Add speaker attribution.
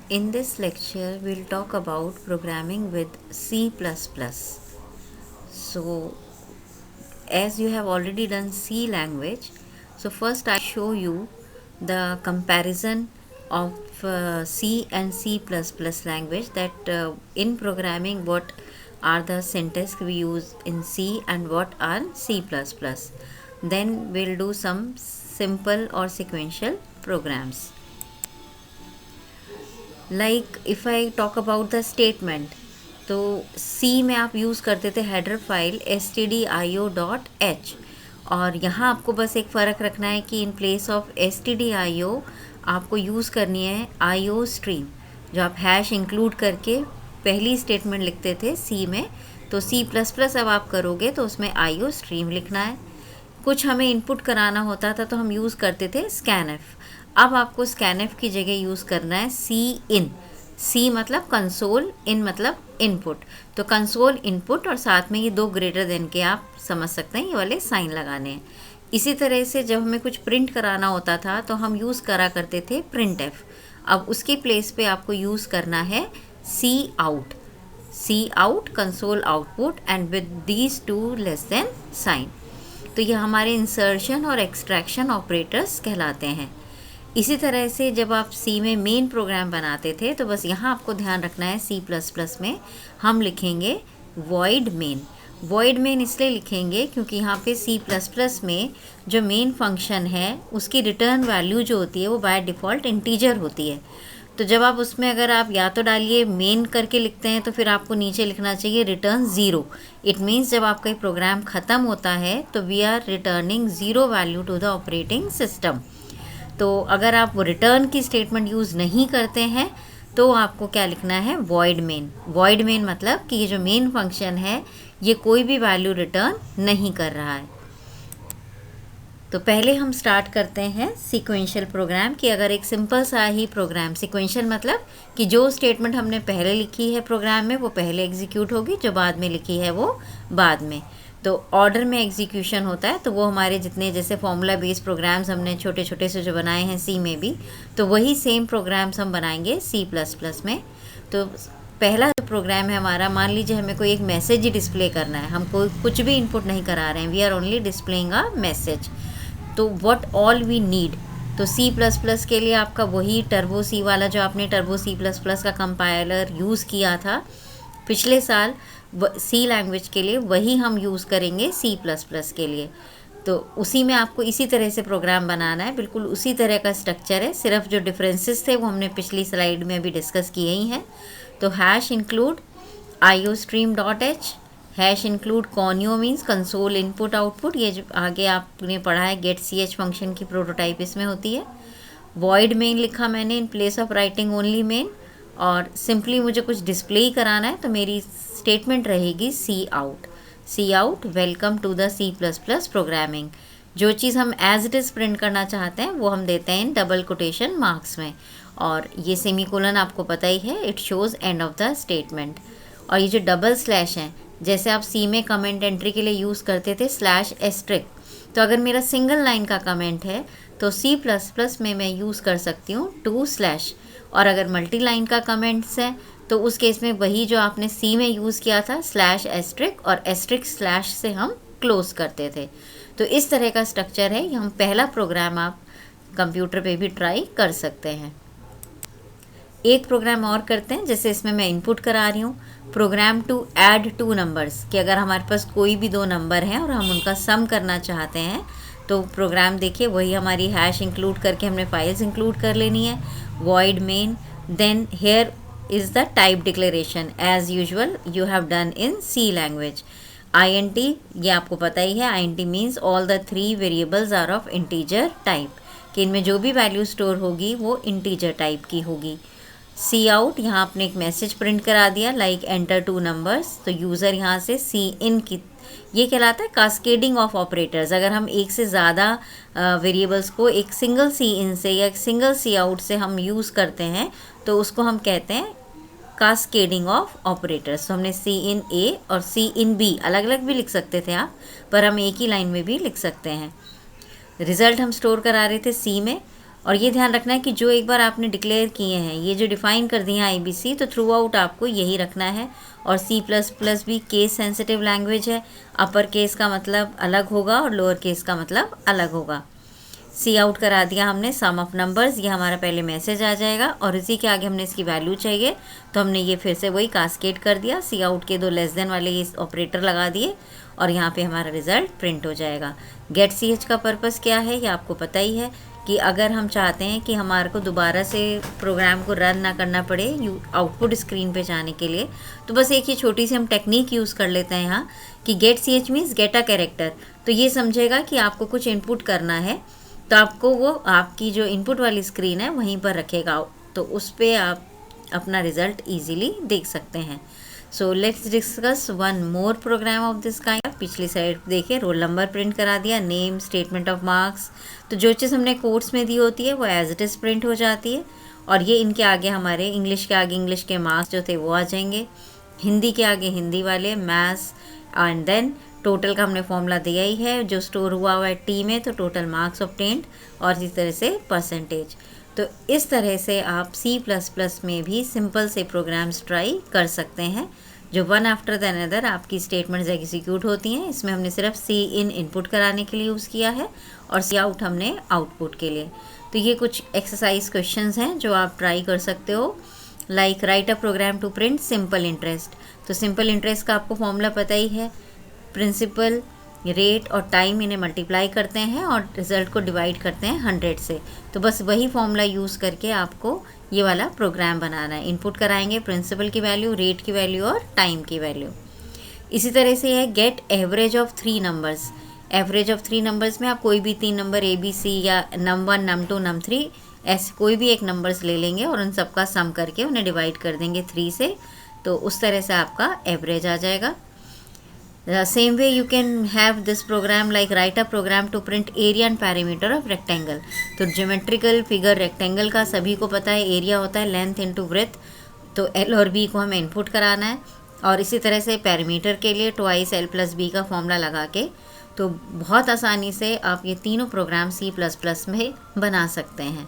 Speaker 1: In this lecture, we'll talk about programming with C++. So, as you have already done C language, so first I show you the comparison of C and C++ language, that in programming what are the syntax we use in C and what are C++. Then we'll do some simple or sequential programs. Like if I talk about the statement, तो सी में आप use करते थे header file stdio.h, और यहाँ आपको बस एक फ़र्क रखना है कि इन प्लेस ऑफ stdio आपको यूज़ करनी है io स्ट्रीम, जो आप हैश इंक्लूड करके पहली स्टेटमेंट लिखते थे सी में, तो C++ अब आप करोगे तो उसमें io स्ट्रीम लिखना है। कुछ हमें इनपुट कराना होता था तो हम यूज़ करते थे स्कैनएफ, अब आपको स्कैनएफ की जगह यूज़ करना है सी इन। सी मतलब कंसोल, इन मतलब इनपुट, तो कंसोल इनपुट और साथ में ये दो ग्रेटर देन के आप समझ सकते हैं, ये वाले साइन लगाने हैं। इसी तरह से जब हमें कुछ प्रिंट कराना होता था तो हम यूज़ करा करते थे प्रिंट एफ, अब उसके प्लेस पे आपको यूज़ करना है C out. C out console output and with these two less than sign, तो ये हमारे इंसर्शन और एक्सट्रैक्शन ऑपरेटर्स कहलाते हैं। इसी तरह से जब आप सी में मेन प्रोग्राम बनाते थे तो बस यहाँ आपको ध्यान रखना है C++ में हम लिखेंगे वॉइड मेन। वॉइड मेन इसलिए लिखेंगे क्योंकि यहाँ पे C++ में जो मेन फंक्शन है उसकी रिटर्न वैल्यू जो होती है वो बाय डिफ़ॉल्ट इंटीजर होती है, तो जब आप उसमें अगर आप या तो डालिए मेन करके लिखते हैं तो फिर आपको नीचे लिखना चाहिए रिटर्न ज़ीरो। इट मीन्स जब आपका ये प्रोग्राम ख़त्म होता है तो we are returning zero value to the operating system. तो अगर आप रिटर्न की स्टेटमेंट यूज़ नहीं करते हैं तो आपको क्या लिखना है वॉइड मेन। वॉइड मेन मतलब कि ये जो मेन फंक्शन है ये कोई भी वैल्यू रिटर्न नहीं कर रहा है। तो पहले हम स्टार्ट करते हैं सीक्वेंशियल प्रोग्राम कि अगर एक सिंपल सा ही प्रोग्राम, सीक्वेंशियल मतलब कि जो स्टेटमेंट हमने पहले लिखी है प्रोग्राम में वो पहले एग्जीक्यूट होगी, जो बाद में लिखी है वो बाद में। तो ऑर्डर में एग्जीक्यूशन होता है, तो वो हमारे जितने जैसे फॉर्मूला बेस्ड प्रोग्राम्स हमने छोटे छोटे से जो बनाए हैं सी में भी, तो वही सेम प्रोग्राम्स हम बनाएंगे C++ में। तो पहला जो प्रोग्राम है हमारा, मान लीजिए हमें कोई एक मैसेज ही डिस्प्ले करना है, हम कोई कुछ भी इनपुट नहीं करा रहे हैं, we are only displaying a message. तो व्हाट ऑल वी नीड, तो C++ के लिए आपका वही टर्बो सी वाला जो आपने टर्बो C++ का कंपाइलर यूज़ किया था पिछले साल, सी लैंग्वेज के लिए वही हम यूज़ करेंगे C++ के लिए। तो उसी में आपको इसी तरह से प्रोग्राम बनाना है, बिल्कुल उसी तरह का स्ट्रक्चर है, सिर्फ जो डिफरेंसेस थे वो हमने पिछली स्लाइड में अभी डिस्कस किए ही हैं। तो hash include iostream.h, hash include conio means console input output, ये जो आगे आपने पढ़ा है गेट ch फंक्शन की प्रोटोटाइप इसमें होती है। वॉइड मेन लिखा मैंने in place of writing only main, और सिंपली मुझे कुछ डिस्प्ले ही कराना है तो मेरी स्टेटमेंट रहेगी C out. C out welcome to the C++ programming. जो चीज़ हम एज इट इज़ प्रिंट करना चाहते हैं वो हम देते हैं इन डबल कोटेशन मार्क्स में, और ये सेमीकोलन आपको पता ही है, it shows end of the statement. और ये जो डबल स्लैश हैं, जैसे आप सी में कमेंट एंट्री के लिए यूज़ करते थे स्लैश एस्ट्रिक, तो अगर मेरा सिंगल लाइन का कमेंट है तो C++ में मैं यूज़ कर सकती हूँ टू स्लैश, और अगर मल्टी लाइन का कमेंट्स है तो उस केस में वही जो आपने सी में यूज़ किया था स्लैश एस्ट्रिक, और एस्ट्रिक स्लैश से हम क्लोज करते थे। तो इस तरह का स्ट्रक्चर है, हम पहला प्रोग्राम आप कंप्यूटर पे भी ट्राई कर सकते हैं। एक प्रोग्राम और करते हैं, जैसे इसमें मैं इनपुट करा रही हूँ program to add two numbers, कि अगर हमारे पास कोई भी दो नंबर हैं और हम उनका सम करना चाहते हैं तो प्रोग्राम देखिए वही हमारी हैश इंक्लूड करके हमने फाइल्स इंक्लूड कर लेनी है, void main, then here is the type declaration as usual you have done in C language. int, ये आपको पता ही है, int means all the three variables are of integer type, कि इनमें जो भी वैल्यू स्टोर होगी वो इंटीजर टाइप की होगी। सी आउट, यहाँ आपने एक मैसेज प्रिंट करा दिया लाइक एंटर टू नंबर्स, तो यूज़र यहाँ से सी इन की, ये कहलाता है कास्केडिंग ऑफ ऑपरेटर्स। अगर हम एक से ज़्यादा वेरिएबल्स को एक सिंगल सी इन से या एक सिंगल सी आउट से हम यूज़ करते हैं तो उसको हम कहते हैं कास्केडिंग ऑफ ऑपरेटर्स। तो हमने सी इन ए और सी इन बी अलग अलग भी लिख सकते थे आप, पर हम एक ही लाइन में भी लिख सकते हैं। रिज़ल्ट हम स्टोर करा रहे थे सी में, और ये ध्यान रखना है कि जो एक बार आपने डिक्लेयर किए हैं, ये जो डिफ़ाइन कर दिए हैं IBC, तो थ्रू आउट आपको यही रखना है। और C++ भी केस सेंसिटिव लैंग्वेज है, अपर केस का मतलब अलग होगा और लोअर केस का मतलब अलग होगा। सी आउट करा दिया हमने सम ऑफ नंबर्स, ये हमारा पहले मैसेज आ जाएगा और इसी के आगे हमने इसकी वैल्यू चाहिए, तो हमने ये फिर से वही कास्केड कर दिया, सी आउट के 2 लेस देन वाले ये ऑपरेटर लगा दिए और यहाँ पे हमारा रिज़ल्ट प्रिंट हो जाएगा। गेट CH का पर्पस क्या है ये आपको पता ही है कि अगर हम चाहते हैं कि हमारे को दोबारा से प्रोग्राम को रन ना करना पड़े आउटपुट स्क्रीन पे जाने के लिए, तो बस एक ही छोटी सी हम टेक्निक यूज़ कर लेते हैं यहाँ कि get CH means get a character. तो ये समझेगा कि आपको कुछ इनपुट करना है, तो आपको वो आपकी जो इनपुट वाली स्क्रीन है वहीं पर रखेगा, तो उस पर आप अपना रिज़ल्ट ईजीली देख सकते हैं। So let's discuss one more program of this kind. पिछली साइड देखिए, रोल नंबर प्रिंट करा दिया, नेम, स्टेटमेंट ऑफ मार्क्स, तो जो चीज़ हमने कोर्स में दी होती है वो एज इट इज़ प्रिंट हो जाती है। और ये इनके आगे हमारे इंग्लिश के आगे इंग्लिश के मार्क्स जो थे वो आ जाएंगे, हिंदी के आगे हिंदी वाले, मैथ्स, एंड देन टोटल का हमने फॉर्मूला दिया ही है जो स्टोर हुआ है टी में, तो टोटल मार्क्स ऑब्टेन्ड और इस तरह से परसेंटेज। तो इस तरह से आप C++ में भी सिंपल से प्रोग्राम्स ट्राई कर सकते हैं जो वन आफ्टर द अनदर आपकी स्टेटमेंट्स एग्जीक्यूट होती हैं। इसमें हमने सिर्फ Cin इनपुट कराने के लिए यूज़ किया है और Cout हमने आउटपुट के लिए। तो ये कुछ एक्सरसाइज क्वेश्चंस हैं जो आप ट्राई कर सकते हो। Like write a program to print simple interest, तो सिंपल इंटरेस्ट का आपको फॉर्मूला पता ही है, प्रिंसिपल, रेट और टाइम इन्हें मल्टीप्लाई करते हैं और रिज़ल्ट को डिवाइड करते हैं 100 से। तो बस वही फॉर्मूला यूज़ करके आपको ये वाला प्रोग्राम बनाना है। इनपुट कराएंगे प्रिंसिपल की वैल्यू, रेट की वैल्यू और टाइम की वैल्यू। इसी तरह से है get average of 3 numbers. Average of 3 numbers में आप कोई भी 3 नंबर ABC या num1, num2, num3 ऐसे कोई भी एक नंबर्स ले लेंगे और उन सबका सम करके उन्हें डिवाइड कर देंगे 3 से, तो उस तरह से आपका एवरेज आ जाएगा। The same way you can have this program like write a program to print area and perimeter of rectangle। तो geometrical figure rectangle का सभी को पता है, एरिया होता है लेंथ इंटू ब्रेथ, तो L और B को हमें इनपुट कराना है। और इसी तरह से पैरामीटर के लिए 2l+b का फॉर्मूला लगा के, तो बहुत आसानी से आप ये तीनों प्रोग्राम C++ में बना सकते हैं।